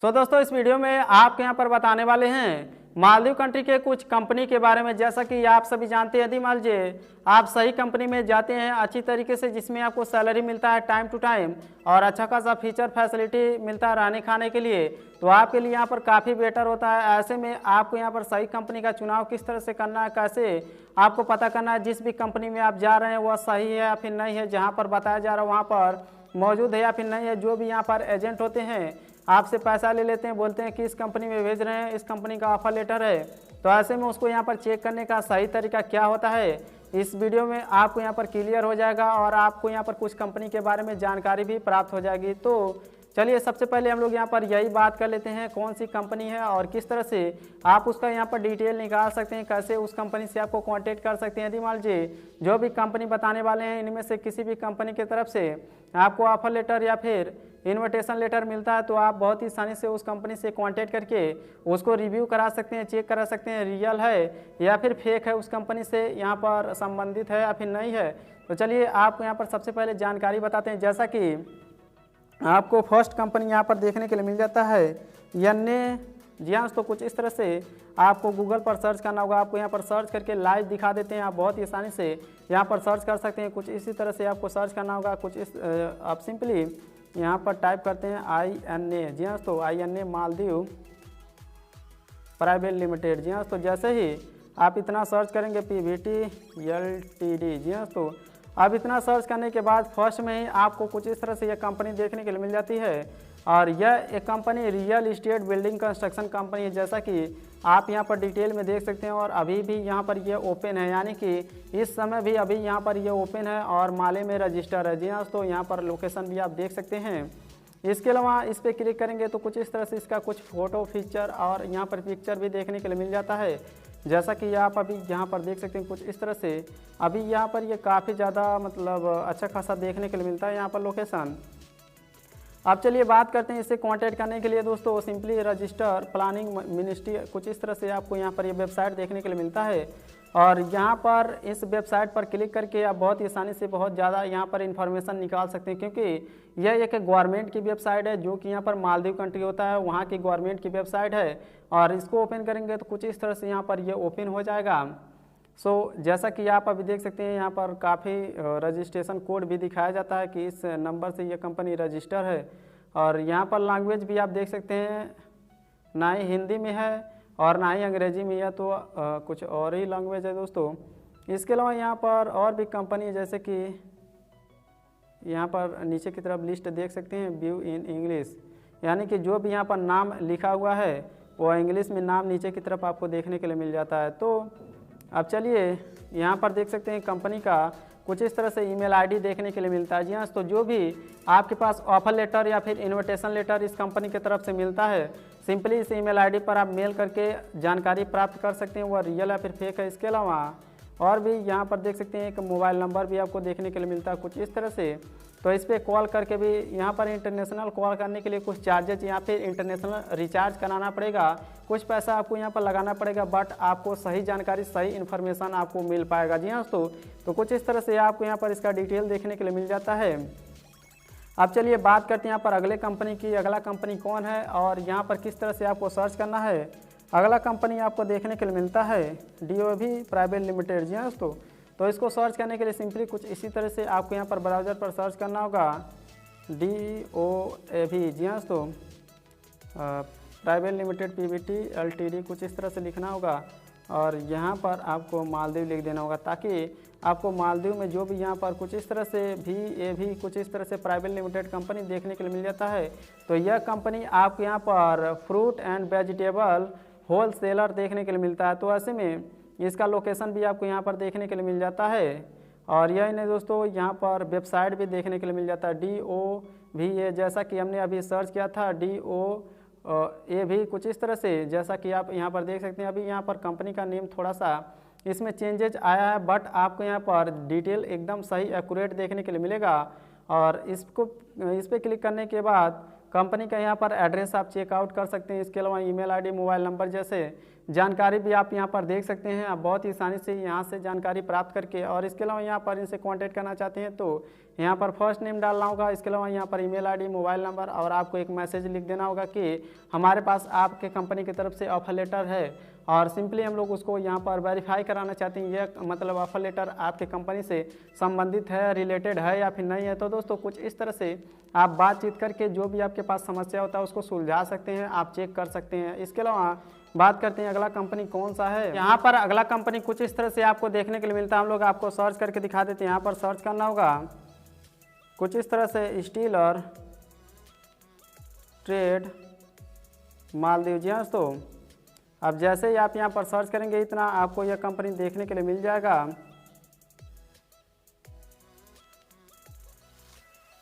तो दोस्तों इस वीडियो में आपके यहाँ पर बताने वाले हैं मालदीव कंट्री के कुछ कंपनी के बारे में। जैसा कि आप सभी जानते हैं, यदि मान लीजिए आप सही कंपनी में जाते हैं अच्छी तरीके से, जिसमें आपको सैलरी मिलता है टाइम टू टाइम और अच्छा खासा फीचर फैसिलिटी मिलता है रहने खाने के लिए, तो आपके लिए यहाँ पर काफ़ी बेटर होता है। ऐसे में आपको यहाँ पर सही कंपनी का चुनाव किस तरह से करना है, कैसे आपको पता करना है जिस भी कंपनी में आप जा रहे हैं वह सही है या फिर नहीं है, जहाँ पर बताया जा रहा है वहाँ पर मौजूद है या फिर नहीं है। जो भी यहाँ पर एजेंट होते हैं आपसे पैसा ले लेते हैं, बोलते हैं कि इस कंपनी में भेज रहे हैं, इस कंपनी का ऑफर लेटर है, तो ऐसे में उसको यहाँ पर चेक करने का सही तरीका क्या होता है इस वीडियो में आपको यहाँ पर क्लियर हो जाएगा और आपको यहाँ पर कुछ कंपनी के बारे में जानकारी भी प्राप्त हो जाएगी। तो चलिए सबसे पहले हम लोग यहाँ पर यही बात कर लेते हैं कौन सी कंपनी है और किस तरह से आप उसका यहाँ पर डिटेल निकाल सकते हैं, कैसे उस कंपनी से आपको कांटेक्ट कर सकते हैं। यदि मान लीजिए जो भी कंपनी बताने वाले हैं इनमें से किसी भी कंपनी की तरफ से आपको ऑफर लेटर या फिर इन्विटेशन लेटर मिलता है, तो आप बहुत ही आसानी से उस कंपनी से कांटेक्ट करके उसको रिव्यू करा सकते हैं, चेक करा सकते हैं रियल है या फिर फेक है, उस कंपनी से यहाँ पर संबंधित है या फिर नहीं है। तो चलिए आपको यहाँ पर सबसे पहले जानकारी बताते हैं। जैसा कि आपको फर्स्ट कंपनी यहाँ पर देखने के लिए मिल जाता है यन्ने जियांस। तो कुछ इस तरह से आपको गूगल पर सर्च करना होगा, आपको यहाँ पर सर्च करके लाइव दिखा देते हैं, आप बहुत ही आसानी से यहाँ पर सर्च कर सकते हैं। कुछ इसी तरह से आपको सर्च करना होगा, कुछ इस आप सिंपली यहाँ पर टाइप करते हैं INA जी हाँ। तो INA मालदीव प्राइवेट लिमिटेड जी हाँ। तो जैसे ही आप इतना सर्च करेंगे PVT LTD जी हाँ। तो अब इतना सर्च करने के बाद फर्स्ट में ही आपको कुछ इस तरह से यह कंपनी देखने के लिए मिल जाती है और यह एक company real estate building construction company है। जैसा कि आप यहाँ पर डिटेल में देख सकते हैं और अभी भी यहाँ पर ये ओपन है, यानी कि इस समय भी अभी यहाँ पर ये ओपन है और माले में रजिस्टर है जी हाँ। तो यहाँ पर लोकेशन भी आप देख सकते हैं। इसके अलावा इस पर क्लिक करेंगे तो कुछ इस तरह से इसका कुछ फ़ोटो फीचर और यहाँ पर पिक्चर भी देखने के लिए मिल जाता है। जैसा कि आप अभी यहाँ पर देख सकते हैं कुछ इस तरह से अभी यहाँ पर ये काफ़ी ज़्यादा मतलब अच्छा खासा देखने के लिए मिलता है यहाँ पर लोकेशन। अब चलिए बात करते हैं इससे कांटेक्ट करने के लिए। दोस्तों सिंपली रजिस्टर प्लानिंग मिनिस्ट्री, कुछ इस तरह से आपको यहाँ पर ये वेबसाइट देखने के लिए मिलता है और यहाँ पर इस वेबसाइट पर क्लिक करके आप बहुत ही आसानी से बहुत ज़्यादा यहाँ पर इंफॉर्मेशन निकाल सकते हैं, क्योंकि यह एक गवर्नमेंट की वेबसाइट है जो कि यहाँ पर मालदीव कंट्री होता है वहाँ की गवर्नमेंट की वेबसाइट है। और इसको ओपन करेंगे तो कुछ इस तरह से यहाँ पर ये ओपन हो जाएगा। जैसा कि आप अभी देख सकते हैं यहाँ पर काफ़ी रजिस्ट्रेशन कोड भी दिखाया जाता है कि इस नंबर से ये कंपनी रजिस्टर है। और यहाँ पर लैंग्वेज भी आप देख सकते हैं, ना ही हिंदी में है और ना ही अंग्रेजी में है, तो कुछ और ही लैंग्वेज है दोस्तों। इसके अलावा यहाँ पर और भी कंपनी जैसे कि यहाँ पर नीचे की तरफ लिस्ट देख सकते हैं व्यू इन इंग्लिश, यानी कि जो भी यहाँ पर नाम लिखा हुआ है वो इंग्लिश में नाम नीचे की तरफ आपको देखने के लिए मिल जाता है। तो अब चलिए यहाँ पर देख सकते हैं कंपनी का कुछ इस तरह से ईमेल आईडी देखने के लिए मिलता है जी हाँ। तो जो भी आपके पास ऑफर लेटर या फिर इनविटेशन लेटर इस कंपनी की तरफ से मिलता है, सिंपली इस ईमेल आईडी पर आप मेल करके जानकारी प्राप्त कर सकते हैं वह रियल या फिर फेक है। इसके अलावा और भी यहाँ पर देख सकते हैं एक मोबाइल नंबर भी आपको देखने के लिए मिलता है कुछ इस तरह से। तो इस पर कॉल करके भी यहाँ पर इंटरनेशनल कॉल करने के लिए कुछ चार्जेज या फिर इंटरनेशनल रिचार्ज कराना पड़ेगा, कुछ पैसा आपको यहाँ पर लगाना पड़ेगा, बट आपको सही जानकारी सही इन्फॉर्मेशन आपको मिल पाएगा जी हाँ दोस्तों। तो कुछ इस तरह से आपको यहाँ पर इसका डिटेल देखने के लिए मिल जाता है। अब चलिए बात करते हैं यहाँ पर अगले कंपनी की। अगला कंपनी कौन है और यहाँ पर किस तरह से आपको सर्च करना है। अगला कंपनी आपको देखने के लिए मिलता है DOV प्राइवेट लिमिटेड जी हाँ दोस्तों। तो इसको सर्च करने के लिए सिंपली कुछ इसी तरह से आपको यहाँ पर ब्राउज़र पर सर्च करना होगा DOAV जी हाँ दोस्तों प्राइवेट लिमिटेड PVT LTD, कुछ इस तरह से लिखना होगा और यहाँ पर आपको मालदीव लिख देना होगा, ताकि आपको मालदीव में जो भी यहाँ पर कुछ इस तरह से VAV कुछ इस तरह से प्राइवेट लिमिटेड कंपनी देखने के लिए मिल जाता है। तो यह कंपनी आपको यहाँ पर fruit and vegetable whole seller देखने के लिए मिलता है। तो ऐसे में इसका लोकेशन भी आपको यहाँ पर देखने के लिए मिल जाता है और यही नहीं दोस्तों, यहाँ पर वेबसाइट भी देखने के लिए मिल जाता है DOVA, जैसा कि हमने अभी सर्च किया था DOAV कुछ इस तरह से। जैसा कि आप यहाँ पर देख सकते हैं अभी यहाँ पर कंपनी का नेम थोड़ा सा इसमें चेंजेज आया है, बट आपको यहाँ पर डिटेल एकदम सही एक्यूरेट देखने के लिए मिलेगा। और इस पर क्लिक करने के बाद कंपनी का यहाँ पर एड्रेस आप चेकआउट कर सकते हैं। इसके अलावा ईमेल आईडी मोबाइल नंबर जैसे जानकारी भी आप यहाँ पर देख सकते हैं। आप बहुत ही आसानी से यहाँ से जानकारी प्राप्त करके, और इसके अलावा यहाँ पर इनसे कांटेक्ट करना चाहते हैं तो यहाँ पर फर्स्ट नेम डालना होगा। इसके अलावा यहाँ पर ईमेल आईडी, मोबाइल नंबर, और आपको एक मैसेज लिख देना होगा कि हमारे पास आपके कंपनी की तरफ से ऑफर लेटर है, और सिंपली हम लोग उसको यहाँ पर वेरीफाई कराना चाहते हैं यह मतलब ऑफर लेटर आपके कंपनी से संबंधित है, रिलेटेड है या फिर नहीं है। तो दोस्तों कुछ इस तरह से आप बातचीत करके जो भी आपके पास समस्या होता है उसको सुलझा सकते हैं, आप चेक कर सकते हैं। इसके अलावा बात करते हैं अगला कंपनी कौन सा है। यहाँ पर अगला कंपनी कुछ इस तरह से आपको देखने के लिए मिलता है। हम लोग आपको सर्च करके दिखा देते हैं। यहाँ पर सर्च करना होगा कुछ इस तरह से, स्टील और ट्रेड मालदीव। जी हाँ दोस्तों, अब जैसे ही आप यहाँ पर सर्च करेंगे इतना आपको यह कंपनी देखने के लिए मिल जाएगा।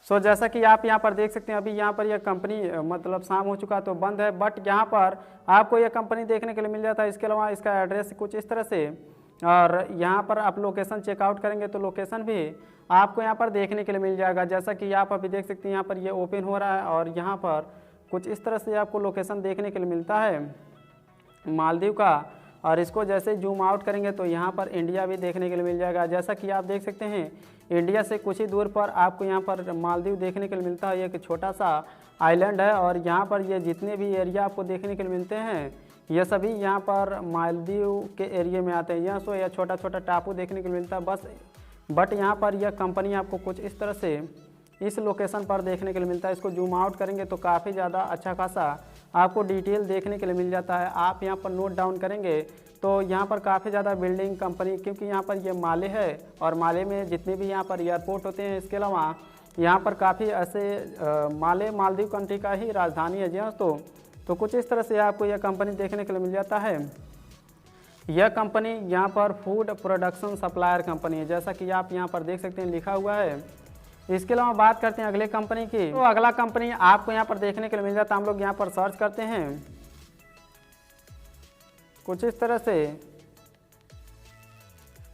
सो जैसा कि आप यहाँ पर देख सकते हैं, अभी यहाँ पर यह कंपनी मतलब शाम हो चुका तो बंद है, बट यहाँ पर आपको यह कंपनी देखने के लिए मिल जाता है। इसके अलावा इसका एड्रेस कुछ इस तरह से, और यहाँ पर आप लोकेशन चेकआउट करेंगे तो लोकेशन भी आपको यहाँ पर देखने के लिए मिल जाएगा। जैसा कि आप अभी देख सकते हैं यहाँ पर ये ओपन हो रहा है, और यहाँ पर कुछ इस तरह से आपको लोकेशन देखने के लिए मिलता है मालदीव का। और इसको जैसे जूम आउट करेंगे तो यहाँ पर इंडिया भी देखने के लिए मिल जाएगा। जैसा कि आप देख सकते हैं इंडिया से कुछ ही दूर पर आपको यहाँ पर मालदीव देखने के लिए मिलता है। एक छोटा सा आइलैंड है, और यहाँ पर ये जितने भी एरिया आपको देखने के लिए मिलते हैं ये सभी यहाँ पर मालदीव के एरिया में आते हैं। यहाँ सो यह छोटा छोटा टापू देखने के लिए मिलता है बस, बट यहाँ पर यह कंपनी आपको कुछ इस तरह से इस लोकेशन पर देखने के लिए मिलता है। इसको जूम आउट करेंगे तो काफ़ी ज़्यादा अच्छा खासा आपको डिटेल देखने के लिए मिल जाता है। आप यहाँ पर नोट डाउन करेंगे तो यहाँ पर काफ़ी ज़्यादा बिल्डिंग कंपनी, क्योंकि यहाँ पर ये माले है और माले में जितने भी यहाँ पर एयरपोर्ट होते हैं, इसके अलावा यहाँ पर काफ़ी ऐसे माले मालदीव कंट्री का ही राजधानी है। जी हाँ तो कुछ इस तरह से आपको यह कंपनी देखने के लिए मिल जाता है। यह कंपनी यहाँ पर फूड प्रोडक्शन सप्लायर कंपनी है, जैसा कि आप यहाँ पर देख सकते हैं लिखा हुआ है। इसके अलावा बात करते हैं अगले कंपनी की। तो अगला कंपनी आपको यहाँ पर देखने के लिए मिल जाता है। हम लोग यहाँ पर सर्च करते हैं कुछ इस तरह से,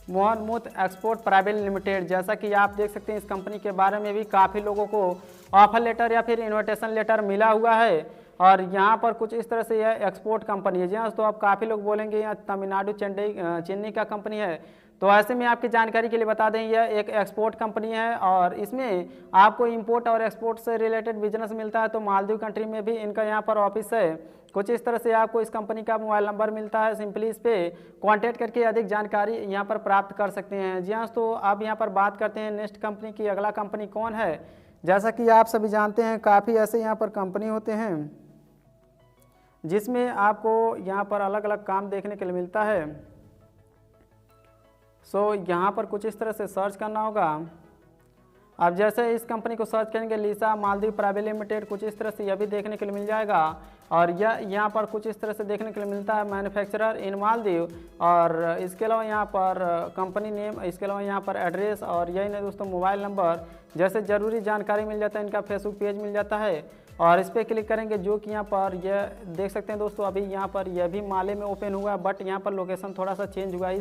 मोहन मूत एक्सपोर्ट प्राइवेट लिमिटेड। जैसा कि आप देख सकते हैं इस कंपनी के बारे में भी काफ़ी लोगों को ऑफर लेटर या फिर इन्विटेशन लेटर मिला हुआ है, और यहाँ पर कुछ इस तरह से यह एक्सपोर्ट कंपनी है। जी हाँ, तो आप काफ़ी लोग बोलेंगे यहाँ तमिलनाडु चेन्नई का कंपनी है, तो ऐसे में आपकी जानकारी के लिए बता दें यह एक एक्सपोर्ट कंपनी है, और इसमें आपको इंपोर्ट और एक्सपोर्ट से रिलेटेड बिजनेस मिलता है। तो मालदीव कंट्री में भी इनका यहाँ पर ऑफिस है। कुछ इस तरह से आपको इस कंपनी का मोबाइल नंबर मिलता है, सिंपली इस पर कॉन्टैक्ट करके अधिक जानकारी यहाँ पर प्राप्त कर सकते हैं। जी हाँ, तो अब यहाँ पर बात करते हैं नेक्स्ट कंपनी की। अगला कंपनी कौन है? जैसा कि आप सभी जानते हैं काफ़ी ऐसे यहाँ पर कंपनी होते हैं जिसमें आपको यहाँ पर अलग अलग काम देखने के लिए मिलता है। सो यहाँ पर कुछ इस तरह से सर्च करना होगा। अब जैसे इस कंपनी को सर्च करेंगे लीसा मालदीव प्राइवेट लिमिटेड, कुछ इस तरह से यह भी देखने के लिए मिल जाएगा। और यह यहाँ पर कुछ इस तरह से देखने के लिए मिलता है मैन्युफैक्चरर इन मालदीव, और इसके अलावा यहाँ पर कंपनी नेम, इसके अलावा यहाँ पर एड्रेस, और यही नहीं दोस्तों मोबाइल नंबर जैसे ज़रूरी जानकारी मिल जाता है। इनका फेसबुक पेज मिल जाता है, और इस पर क्लिक करेंगे जो कि यहाँ पर यह देख सकते हैं दोस्तों। अभी यहाँ पर यह भी माले में ओपन हुआ है, बट यहाँ पर लोकेशन थोड़ा सा चेंज हुआ है।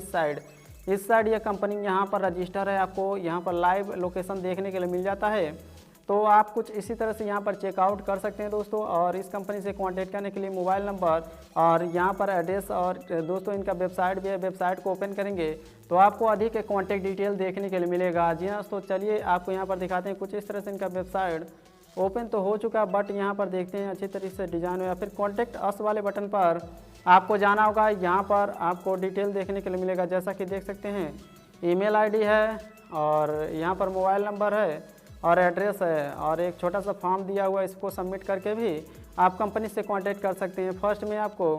इस साइड यह कंपनी यहाँ पर रजिस्टर है, आपको यहाँ पर लाइव लोकेशन देखने के लिए मिल जाता है। तो आप कुछ इसी तरह से यहाँ पर चेकआउट कर सकते हैं दोस्तों। और इस कंपनी से कांटेक्ट करने के लिए मोबाइल नंबर और यहाँ पर एड्रेस, और दोस्तों इनका वेबसाइट भी है। वेबसाइट को ओपन करेंगे तो आपको अधिक कॉन्टैक्ट डिटेल देखने के लिए मिलेगा। जी हाँ, तो चलिए आपको यहाँ पर दिखाते हैं। कुछ इस तरह से इनका वेबसाइट ओपन तो हो चुका, बट यहाँ पर देखते हैं अच्छी तरीके से डिजाइन या फिर कॉन्टैक्ट अस वाले बटन पर आपको जाना होगा। यहाँ पर आपको डिटेल देखने के लिए मिलेगा, जैसा कि देख सकते हैं ईमेल आईडी है, और यहाँ पर मोबाइल नंबर है, और एड्रेस है, और एक छोटा सा फॉर्म दिया हुआ है। इसको सबमिट करके भी आप कंपनी से कांटेक्ट कर सकते हैं। फर्स्ट में आपको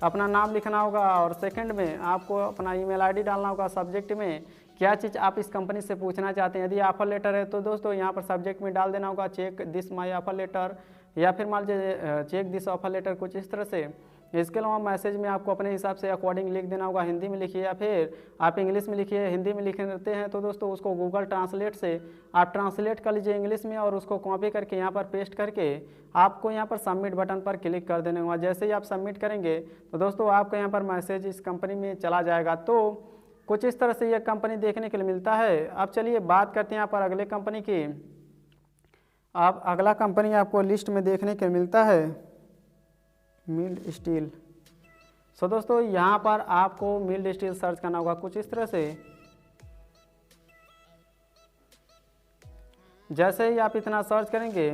अपना नाम लिखना होगा, और सेकंड में आपको अपना ईमेल आईडी डालना होगा। सब्जेक्ट में क्या चीज़ आप इस कंपनी से पूछना चाहते हैं। यदि ऑफर लेटर है तो दोस्तों यहाँ पर सब्जेक्ट में डाल देना होगा check this my offer letter, या फिर मान लीजिए चेक दिस ऑफर लेटर, कुछ इस तरह से। इसके अलावा मैसेज में आपको अपने हिसाब से अकॉर्डिंग लिख देना होगा। हिंदी में लिखिए या फिर आप इंग्लिश में लिखिए। हिंदी में लिखते हैं तो दोस्तों उसको गूगल ट्रांसलेट से आप ट्रांसलेट कर लीजिए इंग्लिश में, और उसको कॉपी करके यहाँ पर पेस्ट करके आपको यहाँ पर सबमिट बटन पर क्लिक कर देना होगा। जैसे ही आप सबमिट करेंगे तो दोस्तों आपका यहाँ पर मैसेज इस कंपनी में चला जाएगा। तो कुछ इस तरह से यह कंपनी देखने के लिए मिलता है। अब चलिए बात करते हैं यहाँ पर अगले कंपनी की। अब अगला कंपनी आपको लिस्ट में देखने के मिलता है मिल स्टील। सो दोस्तों यहाँ पर आपको मील डिस्टिल सर्च करना होगा कुछ इस तरह से। जैसे ही आप इतना सर्च करेंगे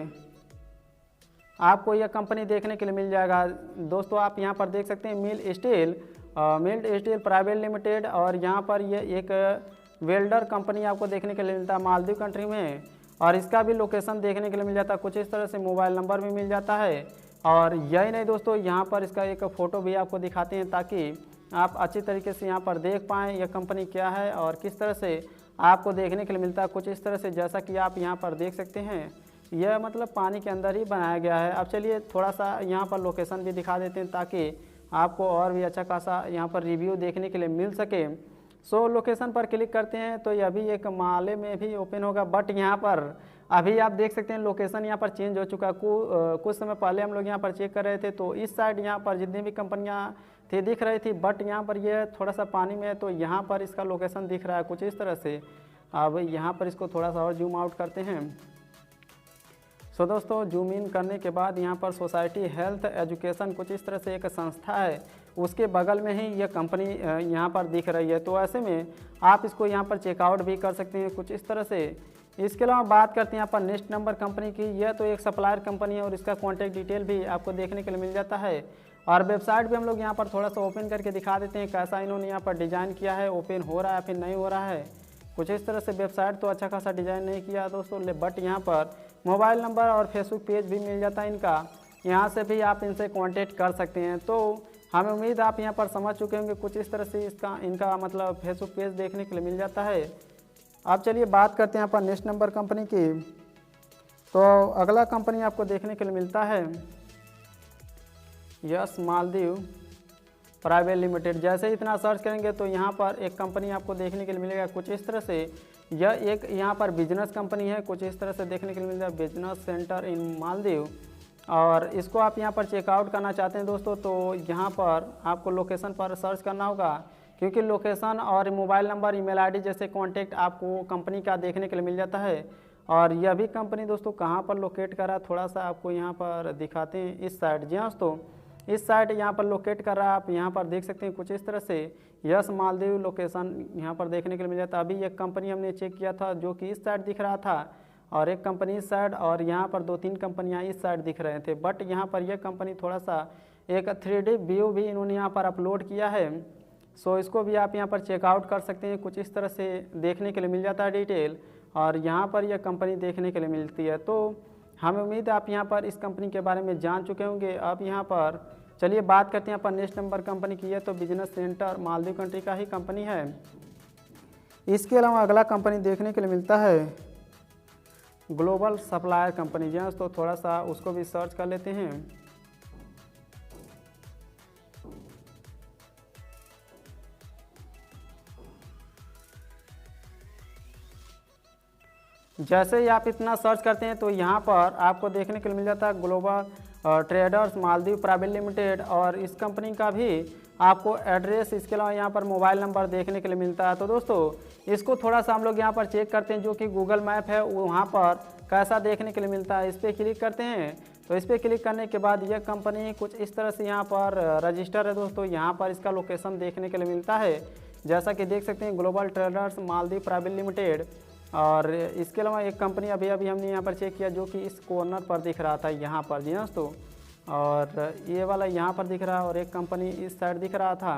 आपको यह कंपनी देखने के लिए मिल जाएगा। दोस्तों आप यहाँ पर देख सकते हैं मील स्टील प्राइवेट लिमिटेड, और यहाँ पर ये एक वेल्डर कंपनी आपको देखने के लिए मिलता है मालदीव कंट्री में, और इसका भी लोकेशन देखने के लिए मिल जाता है कुछ इस तरह से, मोबाइल नंबर भी मिल जाता है। और यही नहीं दोस्तों, यहाँ पर इसका एक फ़ोटो भी आपको दिखाते हैं ताकि आप अच्छी तरीके से यहाँ पर देख पाएँ यह कंपनी क्या है और किस तरह से आपको देखने के लिए मिलता है कुछ इस तरह से। जैसा कि आप यहाँ पर देख सकते हैं यह मतलब पानी के अंदर ही बनाया गया है। अब चलिए थोड़ा सा यहाँ पर लोकेशन भी दिखा देते हैं ताकि आपको और भी अच्छा खासा यहाँ पर रिव्यू देखने के लिए मिल सके। सो लोकेशन पर क्लिक करते हैं तो ये अभी एक माले में भी ओपन होगा, बट यहाँ पर अभी आप देख सकते हैं लोकेशन यहाँ पर चेंज हो चुका है। कुछ समय पहले हम लोग यहाँ पर चेक कर रहे थे तो इस साइड यहाँ पर जितनी भी कंपनियाँ थी दिख रही थी, बट यहाँ पर ये थोड़ा सा पानी में है तो यहाँ पर इसका लोकेशन दिख रहा है कुछ इस तरह से। अब यहाँ पर इसको थोड़ा सा और जूम आउट करते हैं। सो दोस्तों जूम इन करने के बाद यहाँ पर सोसाइटी हेल्थ एजुकेशन कुछ इस तरह से एक संस्था है, उसके बगल में ही यह कंपनी यहाँ पर दिख रही है। तो ऐसे में आप इसको यहाँ पर चेकआउट भी कर सकते हैं कुछ इस तरह से। इसके अलावा बात करते हैं यहाँ पर नेक्स्ट नंबर कंपनी की। यह तो एक सप्लायर कंपनी है और इसका कॉन्टैक्ट डिटेल भी आपको देखने के लिए मिल जाता है। और वेबसाइट भी हम लोग यहाँ पर थोड़ा सा ओपन करके दिखा देते हैं कैसा इन्होंने यहाँ पर डिज़ाइन किया है, ओपन हो रहा है फिर नहीं हो रहा है कुछ इस तरह से। वेबसाइट तो अच्छा खासा डिज़ाइन नहीं किया दोस्तों, बट यहाँ पर मोबाइल नंबर और फेसबुक पेज भी मिल जाता है इनका, यहाँ से भी आप इनसे कांटेक्ट कर सकते हैं। तो हमें उम्मीद आप यहाँ पर समझ चुके होंगे कुछ इस तरह से इनका मतलब फेसबुक पेज देखने के लिए मिल जाता है। अब चलिए बात करते हैं यहाँ पर नेक्स्ट नंबर कंपनी की। तो अगला कंपनी आपको देखने के लिए मिलता है यस मालदीव प्राइवेट लिमिटेड। जैसे ही इतना सर्च करेंगे तो यहाँ पर एक कंपनी आपको देखने के लिए मिलेगा कुछ इस तरह से। यह एक यहाँ पर बिजनेस कंपनी है कुछ इस तरह से देखने के लिए मिलता है, बिजनेस सेंटर इन मालदीव। और इसको आप यहाँ पर चेकआउट करना चाहते हैं दोस्तों तो यहाँ पर आपको लोकेशन पर सर्च करना होगा, क्योंकि लोकेशन और मोबाइल नंबर ईमेल आईडी जैसे कॉन्टैक्ट आपको कंपनी का देखने के लिए मिल जाता है। और यह भी कंपनी दोस्तों कहाँ पर लोकेट कर रहा है थोड़ा सा आपको यहाँ पर दिखाते हैं। इस साइड जी हाँ दोस्तों, इस साइड यहाँ पर लोकेट कर रहा है, आप यहाँ पर देख सकते हैं कुछ इस तरह से। यस मालदीव लोकेशन यहाँ पर देखने के लिए मिल जाता है। अभी एक कंपनी हमने चेक किया था जो कि इस साइड दिख रहा था, और एक कंपनी इस साइड, और यहाँ पर 2-3 कंपनियाँ इस साइड दिख रहे थे। बट यहाँ पर यह कंपनी थोड़ा सा एक 3D व्यू भी इन्होंने यहाँ पर अपलोड किया है। सो इसको भी आप यहाँ पर चेकआउट कर सकते हैं कुछ इस तरह से देखने के लिए मिल जाता है डिटेल, और यहाँ पर यह कंपनी देखने के लिए मिलती है। तो हमें उम्मीद है आप यहाँ पर इस कंपनी के बारे में जान चुके होंगे। अब यहाँ पर चलिए बात करते हैं यहाँ पर नेक्स्ट नंबर कंपनी की है, तो बिजनेस सेंटर मालदीव कंट्री का ही कंपनी है। इसके अलावा अगला कंपनी देखने के लिए मिलता है ग्लोबल सप्लायर कंपनी। जी हाँ तो थोड़ा सा उसको भी सर्च कर लेते हैं। जैसे ही आप इतना सर्च करते हैं तो यहाँ पर आपको देखने के लिए मिल जाता है global traders Maldives private limited, और इस कंपनी का भी आपको एड्रेस, इसके अलावा यहाँ पर मोबाइल नंबर देखने के लिए मिलता है। तो दोस्तों इसको थोड़ा सा हम लोग यहाँ पर चेक करते हैं, जो कि गूगल मैप है वहाँ पर कैसा देखने के लिए मिलता है। इस पर क्लिक करते हैं तो इस पर क्लिक करने के बाद यह कंपनी कुछ इस तरह से यहाँ पर रजिस्टर है दोस्तों। यहाँ पर इसका लोकेशन देखने के लिए मिलता है, जैसा कि देख सकते हैं global traders Maldives private limited. और इसके अलावा एक कंपनी अभी हमने यहाँ पर चेक किया जो कि इस कॉर्नर पर दिख रहा था यहाँ पर जी दोस्तों, और ये वाला यहाँ पर दिख रहा है, और एक कंपनी इस साइड दिख रहा था,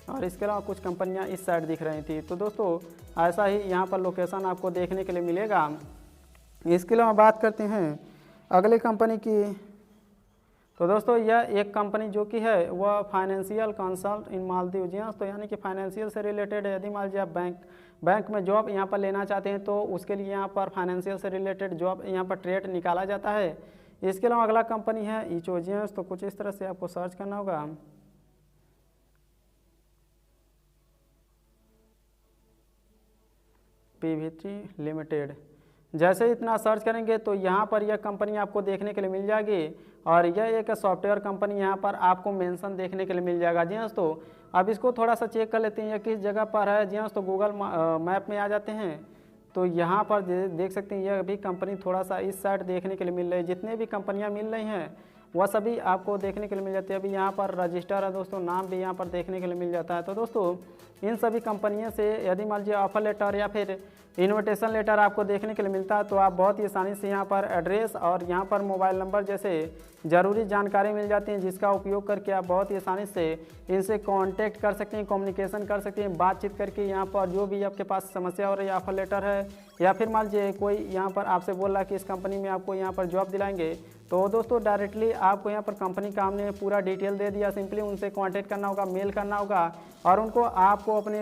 और इसके अलावा कुछ कंपनियाँ इस साइड दिख रही थी। तो दोस्तों ऐसा ही यहाँ पर लोकेशन आपको देखने के लिए मिलेगा। इसके अलावा बात करते हैं अगले कंपनी की। तो दोस्तों यह एक कंपनी जो कि है वह फाइनेंशियल कंसल्ट इन मालदीव। जी हाँ तो यानी कि फाइनेंशियल से रिलेटेड है। यदि मान लीजिए आप बैंक में जॉब यहाँ पर लेना चाहते हैं तो उसके लिए यहाँ पर फाइनेंशियल से रिलेटेड जॉब यहाँ पर ट्रेड निकाला जाता है। इसके अलावा अगला कंपनी है इचोजियंस। तो कुछ इस तरह से आपको सर्च करना होगा। Pvt limited. जैसे इतना सर्च करेंगे तो यहाँ पर यह कंपनी आपको देखने के लिए मिल जाएगी, और यह एक सॉफ्टवेयर कंपनी यहाँ पर आपको मेंशन देखने के लिए मिल जाएगा। जी हाँ तो अब इसको थोड़ा सा चेक कर लेते हैं यह किस जगह पर है। जी हाँ तो गूगल मैप में आ जाते हैं तो यहाँ पर देख सकते हैं यह भी कंपनी थोड़ा सा इस साइड देखने के लिए मिल रही है। जितने भी कंपनियाँ मिल रही हैं वह सभी आपको देखने के लिए मिल जाती है। अभी यहाँ पर रजिस्टर है दोस्तों, नाम भी यहाँ पर देखने के लिए मिल जाता है। तो दोस्तों इन सभी कंपनियों से यदि मान लीजिए ऑफर लेटर या फिर इन्विटेशन लेटर आपको देखने के लिए मिलता है तो आप बहुत ही आसानी से यहाँ पर एड्रेस और यहाँ पर मोबाइल नंबर जैसे ज़रूरी जानकारी मिल जाती हैं, जिसका उपयोग करके आप बहुत ही आसानी से इनसे कांटेक्ट कर सकते हैं, कम्युनिकेशन कर सकते हैं, बातचीत करके यहाँ पर जो भी आपके पास समस्या हो रही है, ऑफर लेटर है या फिर मान लीजिए कोई यहाँ पर आपसे बोल रहा है कि इस कंपनी में आपको यहाँ पर जॉब दिलाएंगे, तो दोस्तों डायरेक्टली आपको यहाँ पर कंपनी का हमने पूरा डिटेल दे दिया। सिंपली उनसे कांटेक्ट करना होगा, मेल करना होगा और उनको आपको अपने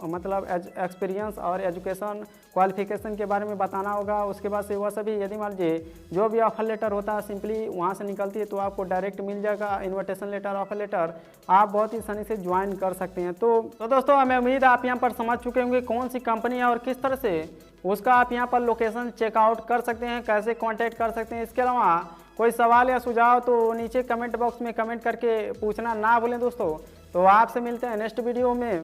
मतलब एक्सपीरियंस और एजुकेशन क्वालिफिकेशन के बारे में बताना होगा। उसके बाद से वह सभी यदि मान लीजिए जो भी ऑफर लेटर होता है सिंपली वहाँ से निकलती है तो आपको डायरेक्ट मिल जाएगा इन्विटेशन लेटर, ऑफर लेटर, आप बहुत ही आसानी से ज्वाइन कर सकते हैं। तो दोस्तों हमें उम्मीद है आप यहाँ पर समझ चुके होंगे कौन सी कंपनी है और किस तरह से उसका आप यहाँ पर लोकेशन चेकआउट कर सकते हैं, कैसे कॉन्टैक्ट कर सकते हैं। इसके अलावा कोई सवाल या सुझाव तो नीचे कमेंट बॉक्स में कमेंट करके पूछना ना भूलें दोस्तों। तो आपसे मिलते हैं नेक्स्ट वीडियो में।